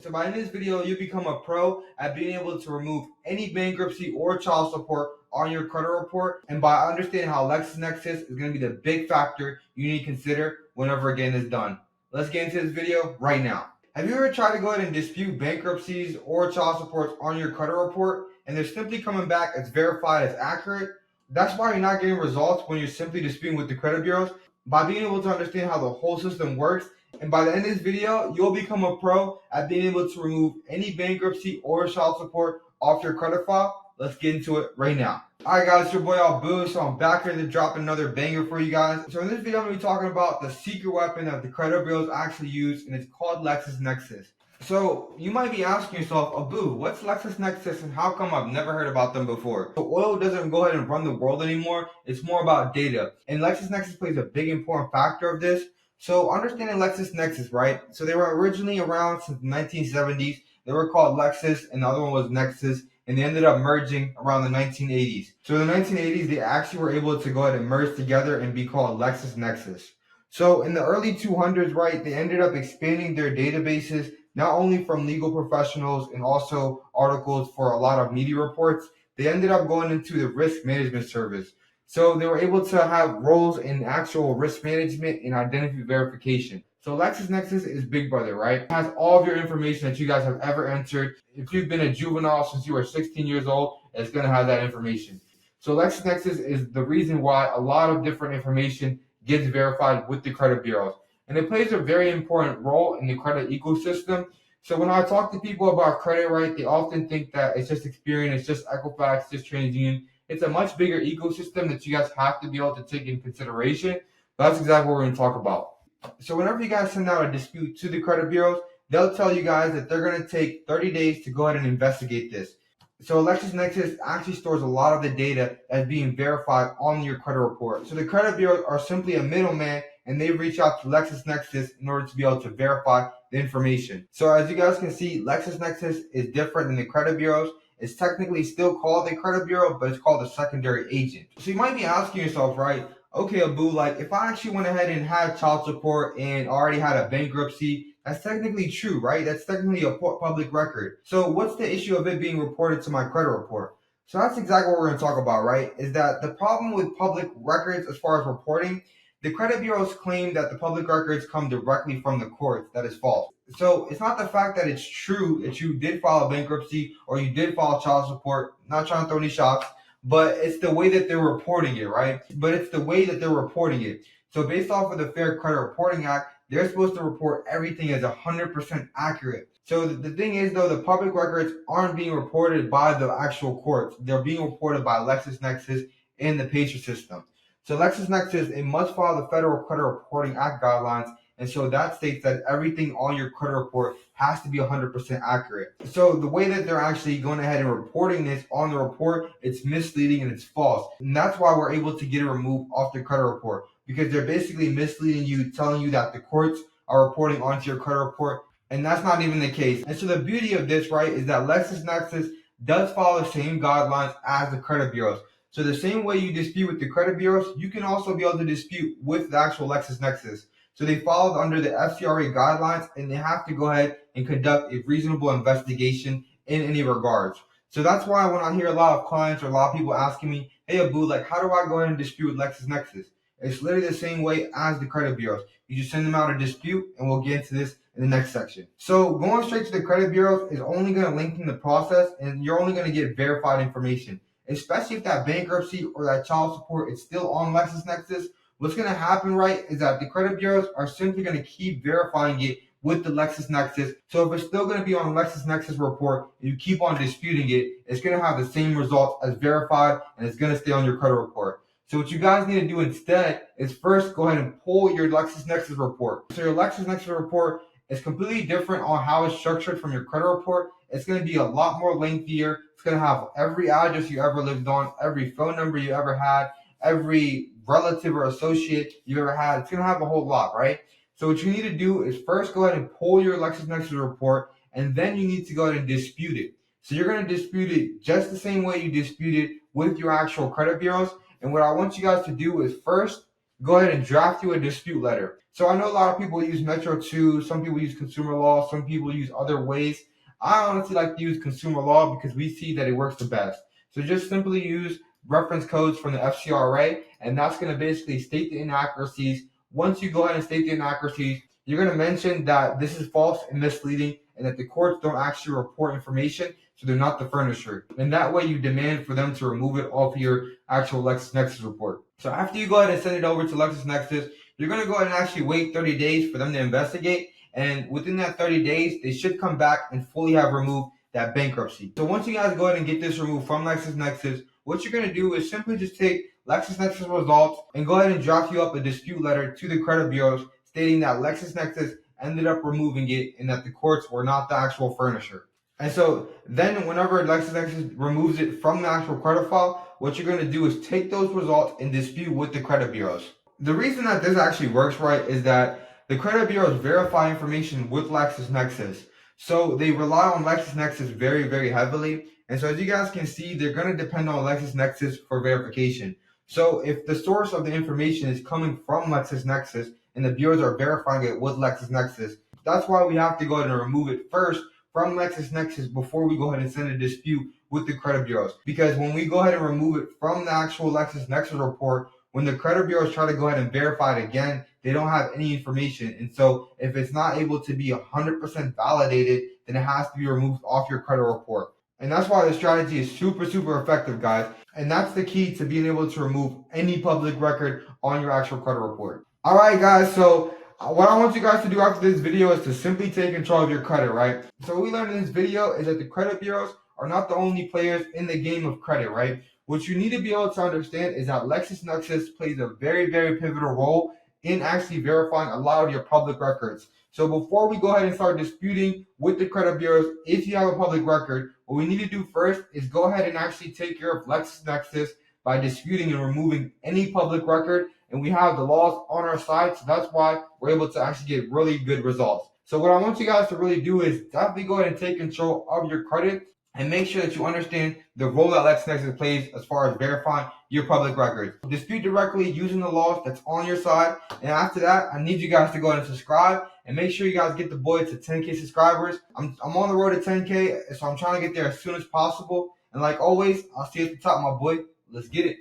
So by the end of this video, you become a pro at being able to remove any bankruptcy or child support on your credit report. And by understanding how LexisNexis is going to be the big factor you need to consider whenever getting this done. Let's get into this video right now. Have you ever tried to go ahead and dispute bankruptcies or child supports on your credit report and they're simply coming back as verified as accurate? That's why you're not getting results when you're simply disputing with the credit bureaus. By being able to understand how the whole system works, and by the end of this video, you'll become a pro at being able to remove any bankruptcy or child support off your credit file. Let's get into it right now. Alright guys, it's your boy Abu, so I'm back here to drop another banger for you guys. So in this video, I'm going to be talking about the secret weapon that the credit bureaus actually use, and it's called LexisNexis. So you might be asking yourself, Abu, what's LexisNexis and how come I've never heard about them before? So oil doesn't go ahead and run the world anymore. It's more about data. And LexisNexis plays a big important factor of this. So understanding LexisNexis, right? So they were originally around since the 1970s. They were called Lexis and the other one was Nexus. And they ended up merging around the 1980s. So in the 1980s, they actually were able to go ahead and merge together and be called LexisNexis. So in the early 200s, right, they ended up expanding their databases, not only from legal professionals and also articles for a lot of media reports. They ended up going into the risk management service. So they were able to have roles in actual risk management and identity verification. So LexisNexis is Big Brother, right? It has all of your information that you guys have ever entered. If you've been a juvenile since you were 16 years old, it's going to have that information. So LexisNexis is the reason why a lot of different information gets verified with the credit bureaus. And it plays a very important role in the credit ecosystem. So when I talk to people about credit, right, they often think that it's just Experian, it's just Equifax, just TransUnion. It's a much bigger ecosystem that you guys have to be able to take in consideration. That's exactly what we're going to talk about. So whenever you guys send out a dispute to the credit bureaus, they'll tell you guys that they're going to take 30 days to go ahead and investigate this. So LexisNexis actually stores a lot of the data as being verified on your credit report. So the credit bureaus are simply a middleman, and they reach out to LexisNexis in order to be able to verify the information. So as you guys can see, LexisNexis is different than the credit bureaus. It's technically still called a credit bureau, but it's called a secondary agent. So you might be asking yourself, right? Okay, Abu, like if I actually went ahead and had child support and already had a bankruptcy, that's technically true, right? That's technically a public record. So what's the issue of it being reported to my credit report? So that's exactly what we're going to talk about, right? Is that the problem with public records as far as reporting, the credit bureaus claim that the public records come directly from the courts. That is false. So it's not the fact that it's true that you did file a bankruptcy or you did file child support, not trying to throw any shots, but it's the way that they're reporting it, right? But it's the way that they're reporting it. So based off of the Fair Credit Reporting Act, they're supposed to report everything as 100% accurate. So the thing is, though, the public records aren't being reported by the actual courts. They're being reported by LexisNexis and the PACER system. So LexisNexis, it must follow the Federal Credit Reporting Act guidelines, and so that states that everything on your credit report has to be 100% accurate. So the way that they're actually going ahead and reporting this on the report, it's misleading and it's false. And that's why we're able to get it removed off the credit report, because they're basically misleading you, telling you that the courts are reporting onto your credit report, and that's not even the case. And so the beauty of this, right, is that LexisNexis does follow the same guidelines as the credit bureaus. So the same way you dispute with the credit bureaus, you can also be able to dispute with the actual LexisNexis. So they followed under the FCRA guidelines, and they have to go ahead and conduct a reasonable investigation in any regards. So that's why when I hear a lot of clients or a lot of people asking me, hey Abu, like how do I go ahead and dispute with LexisNexis? It's literally the same way as the credit bureaus. You just send them out a dispute, and we'll get into this in the next section. So going straight to the credit bureaus is only going to lengthen the process, and you're only going to get verified information. Especially if that bankruptcy or that child support is still on LexisNexis, what's going to happen, right, is that the credit bureaus are simply going to keep verifying it with the LexisNexis. So if it's still going to be on LexisNexis report and you keep on disputing it, it's going to have the same results as verified, and it's going to stay on your credit report. So what you guys need to do instead is first go ahead and pull your LexisNexis report. So your LexisNexis report is completely different on how it's structured from your credit report. It's going to be a lot more lengthier. It's going to have every address you ever lived on, every phone number you ever had, every relative or associate you ever had. It's going to have a whole lot, right? So what you need to do is first go ahead and pull your LexisNexis report, and then you need to go ahead and dispute it. So you're going to dispute it just the same way you dispute it with your actual credit bureaus. And what I want you guys to do is first go ahead and draft you a dispute letter. So I know a lot of people use Metro 2, some people use consumer law, some people use other ways. I honestly like to use consumer law because we see that it works the best. So just simply use reference codes from the FCRA, and that's going to basically state the inaccuracies. Once you go ahead and state the inaccuracies, you're going to mention that this is false and misleading and that the courts don't actually report information, so they're not the furnisher. And that way you demand for them to remove it off your actual LexisNexis report. So after you go ahead and send it over to LexisNexis, you're going to go ahead and actually wait 30 days for them to investigate. And within that 30 days, they should come back and fully have removed that bankruptcy. So once you guys go ahead and get this removed from LexisNexis, what you're going to do is simply just take LexisNexis results and go ahead and draft you up a dispute letter to the credit bureaus stating that LexisNexis ended up removing it and that the courts were not the actual furnisher. And so then whenever LexisNexis removes it from the actual credit file, what you're going to do is take those results and dispute with the credit bureaus. The reason that this actually works right is that the credit bureaus verify information with LexisNexis. So they rely on LexisNexis very, very heavily. And so as you guys can see, they're going to depend on LexisNexis for verification. So if the source of the information is coming from LexisNexis and the bureaus are verifying it with LexisNexis, that's why we have to go ahead and remove it first from LexisNexis before we go ahead and send a dispute with the credit bureaus. Because when we go ahead and remove it from the actual LexisNexis report, when the credit bureaus try to go ahead and verify it again, they don't have any information. And so if it's not able to be 100% validated, then it has to be removed off your credit report. And that's why the strategy is super, super effective, guys. And that's the key to being able to remove any public record on your actual credit report. All right, guys. So what I want you guys to do after this video is to simply take control of your credit, right? So what we learned in this video is that the credit bureaus are not the only players in the game of credit, right? What you need to be able to understand is that LexisNexis plays a very, very pivotal role in actually verifying a lot of your public records. So before we go ahead and start disputing with the credit bureaus, if you have a public record, what we need to do first is go ahead and actually take care of LexisNexis by disputing and removing any public record. And we have the laws on our side, so that's why we're able to actually get really good results. So what I want you guys to really do is definitely go ahead and take control of your credit and make sure that you understand the role that LexisNexis plays as far as verifying your public records. Dispute directly using the laws that's on your side. And after that, I need you guys to go ahead and subscribe and make sure you guys get the boy to 10K subscribers. I'm on the road to 10K, so I'm trying to get there as soon as possible. And like always, I'll see you at the top, my boy. Let's get it.